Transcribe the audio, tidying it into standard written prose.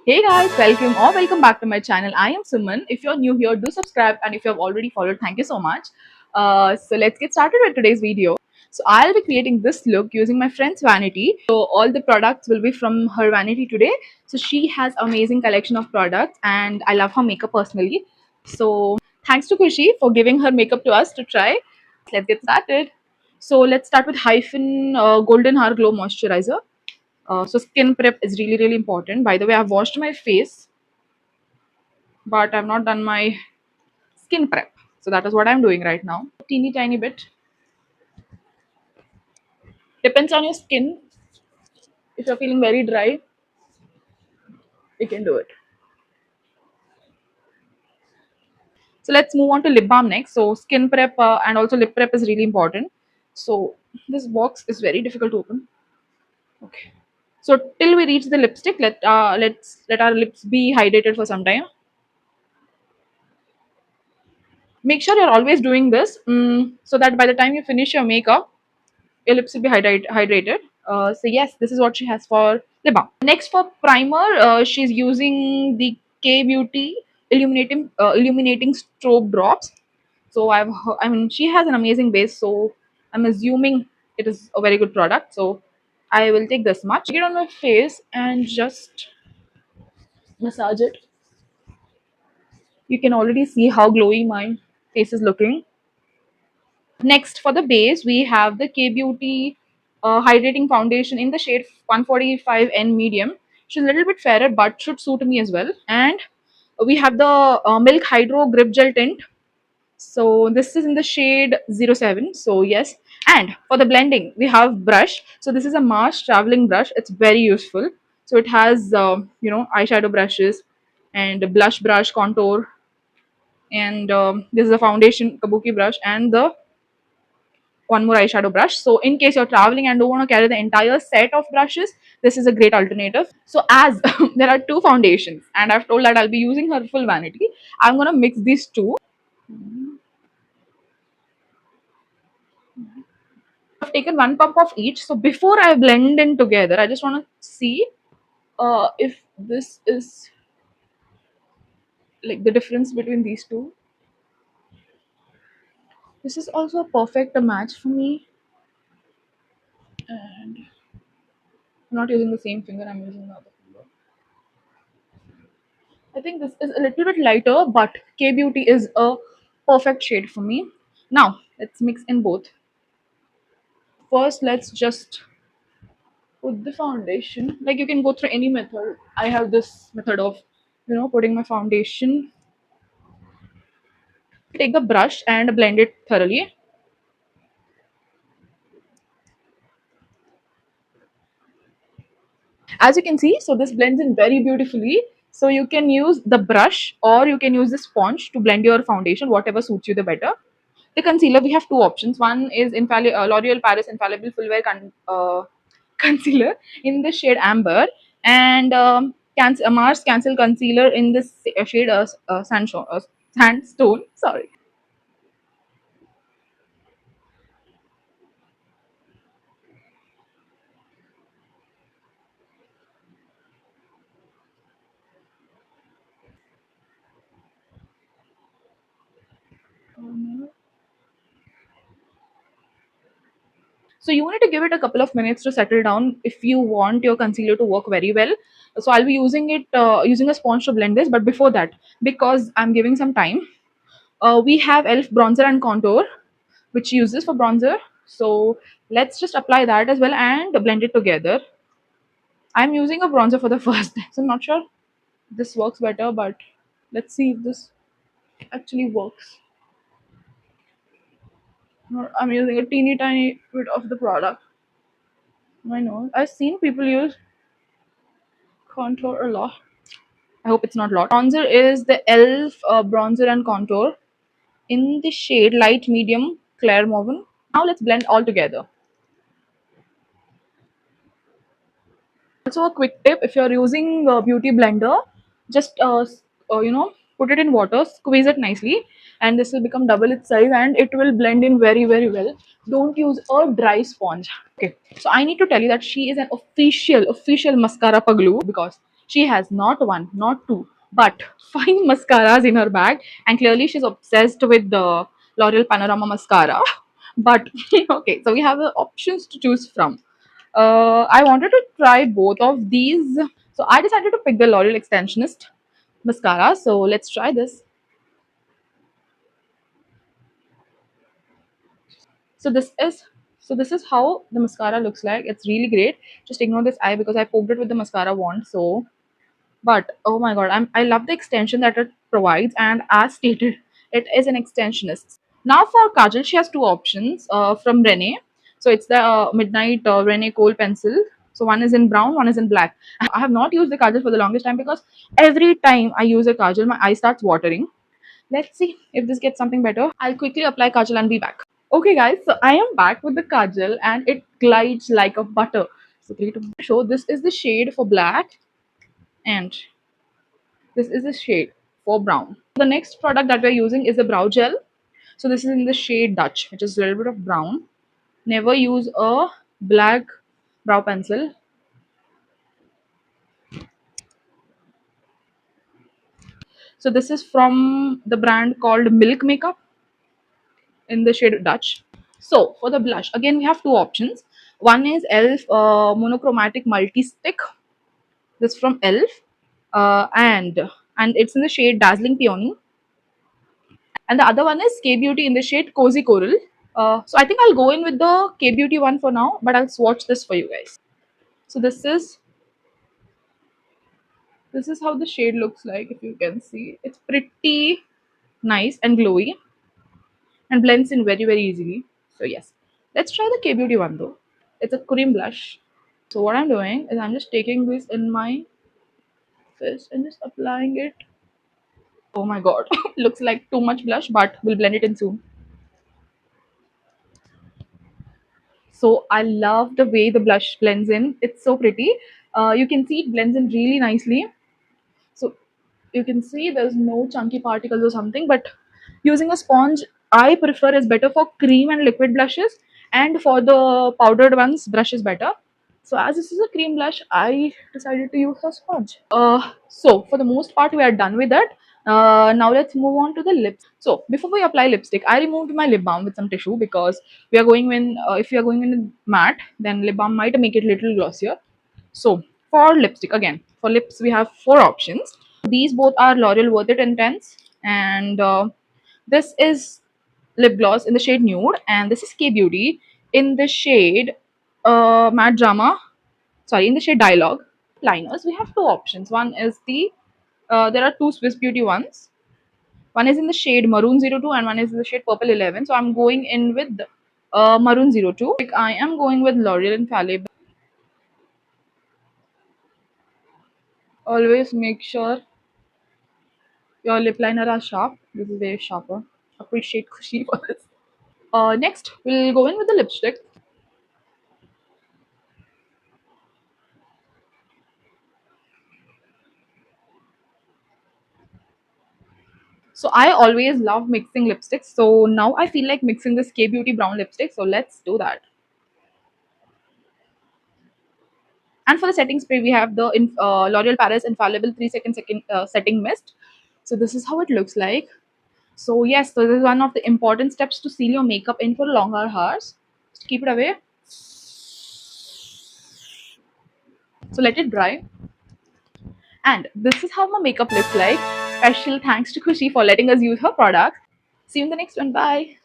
Hey guys, welcome back to my channel. I am Suman. If you're new here, do subscribe, and if you have already followed, thank you so much. So let's get started with today's video. So I'll be creating this look using my friend's vanity. So all the products will be from her vanity today. So she has amazing collection of products, and I love her makeup personally. So thanks to Kushi for giving her makeup to us to try. Let's get started. So let's start with Hyphen Golden Hour Glow Moisturizer. So skin prep is really important. By the way, I've washed my face, but I've not done my skin prep. So that is what I'm doing right now. Teeny tiny bit. Depends on your skin. If you're feeling very dry, you can do it. So let's move on to lip balm next. So skin prep and also lip prep is really important. So this box is very difficult to open. Okay. So till we reach the lipstick, let's let our lips be hydrated for some time. Make sure you're always doing this so that by the time you finish your makeup, your lips will be hydrated. So yes, this is what she has for lip balm. Next for primer, she's using the K Beauty illuminating strobe drops. So I mean, she has an amazing base, so I'm assuming it is a very good product. So I will take this much, get it on my face, and just massage it. You can already see how glowy my face is looking. Next, for the base, we have the K Beauty Hydrating Foundation in the shade 145N medium. She's a little bit fairer, but should suit me as well. And we have the Milk Hydro Grip Gel Tint. So this is in the shade 07. So yes. And for the blending, we have brush. So this is a Mars traveling brush. It's very useful. So it has, eyeshadow brushes and blush brush, contour. And this is a foundation kabuki brush and the one more eyeshadow brush. So in case you're traveling and don't want to carry the entire set of brushes, this is a great alternative. So as there are two foundations and I've told that I'll be using her full vanity, I'm going to mix these two. I've taken one pump of each. So before I blend in together, I just want to see if this is like the difference between these two. This is also a perfect match for me. And I'm not using the same finger, I'm using the other finger. I think this is a little bit lighter, but K Beauty is a perfect shade for me. Now, let's mix in both. First, let's just put the foundation. Like you can go through any method. I have this method of, putting my foundation. Take the brush and blend it thoroughly. As you can see, so this blends in very beautifully. So you can use the brush or you can use the sponge to blend your foundation, whatever suits you the better. The concealer, we have two options. One is L'Oreal Paris Infallible Full Wear Concealer in the shade Amber, and Mars Cancel Concealer in the shade Sandstone. Sorry. So you need to give it a couple of minutes to settle down if you want your concealer to work very well. So I'll be using it using a sponge to blend this. But before that, because I'm giving some time, we have Elf bronzer and contour, which uses for bronzer. So let's just apply that as well and blend it together. I'm using a bronzer for the first time, so I'm not sure this works better, but let's see if this actually works. I'm using a teeny tiny bit of the product. I know. I've seen people use contour a lot. I hope it's not a lot. Bronzer is the Elf bronzer and contour in the shade light medium Claire Mauve. Now let's blend all together. Also a quick tip: if you're using a beauty blender, just put it in water, squeeze it nicely, and this will become double its size and it will blend in very well. Don't use a dry sponge. Okay, so I need to tell you that she is an official mascara paglu because She has not one, not two, but five mascaras in her bag, and clearly she's obsessed with the L'Oreal Panorama mascara. But okay, so we have the options to choose from. I wanted to try both of these, so I decided to pick the L'Oreal Extensionist mascara. So let's try this. So this is how the mascara looks like. It's really great. Just ignore this eye because I poked it with the mascara wand. So, but oh my god, I love the extension that it provides, and as stated, it is an extensionist. Now for kajal, she has two options from Rene. So it's the Midnight Rene Kohl pencil. So one is in brown, one is in black. I have not used the kajal for the longest time because every time I use a kajal, my eye starts watering. Let's see if this gets something better. I'll quickly apply kajal and be back. Okay, guys, so I am back with the kajal and it glides like a butter. So, three to show this is the shade for black and this is the shade for brown. The next product that we're using is the brow gel. So, this is in the shade Dutch, which is a little bit of brown. Never use a black brow pencil. So, this is from the brand called Milk Makeup in the shade Dutch. So, for the blush, again, we have two options. One is ELF Monochromatic Multi Stick. This from ELF, and it's in the shade Dazzling Peony. And the other one is K Beauty in the shade Cozy Coral. So I think I'll go in with the K Beauty one for now, but I'll swatch this for you guys. So this is how the shade looks like. If you can see, it's pretty nice and glowy and blends in very very easily. So yes, let's try the K Beauty one though. It's a cream blush. So what I'm doing is I'm just taking this in my fist and just applying it. Oh my god, looks like too much blush, but we'll blend it in soon. So I love the way the blush blends in. It's so pretty. You can see it blends in really nicely. So you can see there's no chunky particles or something, but using a sponge I prefer is better for cream and liquid blushes, and for the powdered ones brush is better. So as this is a cream blush, I decided to use a sponge. So for the most part we are done with that. Now let's move on to the lips. So before we apply lipstick, I removed my lip balm with some tissue because we are going in if we are going in matte, then lip balm might make it little glossier. So for lipstick, again, for lips we have four options. These both are L'Oreal Worth It Intense, and this is lip gloss in the shade Nude, and this is K Beauty in the shade Matte Drama. Sorry, in the shade Dialogue. Liners, we have two options. One is there are two Swiss Beauty ones. One is in the shade Maroon 02 and one is in the shade Purple 11. So I'm going in with Maroon 02. Like, I am going with L'Oreal Infallible. Always make sure your lip liner are sharp. This is very sharper. Appreciate Kushi for this. Next, we'll go in with the lipstick. So I always love mixing lipsticks. So now I feel like mixing this K Beauty brown lipstick. So let's do that. And for the setting spray, we have the L'Oreal Paris Infallible 3 second setting mist. So this is how it looks like. So yes, so this is one of the important steps to seal your makeup in for longer hours. Just keep it away. So let it dry. And this is how my makeup looks like. Special thanks to Kushi for letting us use her product. See you in the next one. Bye.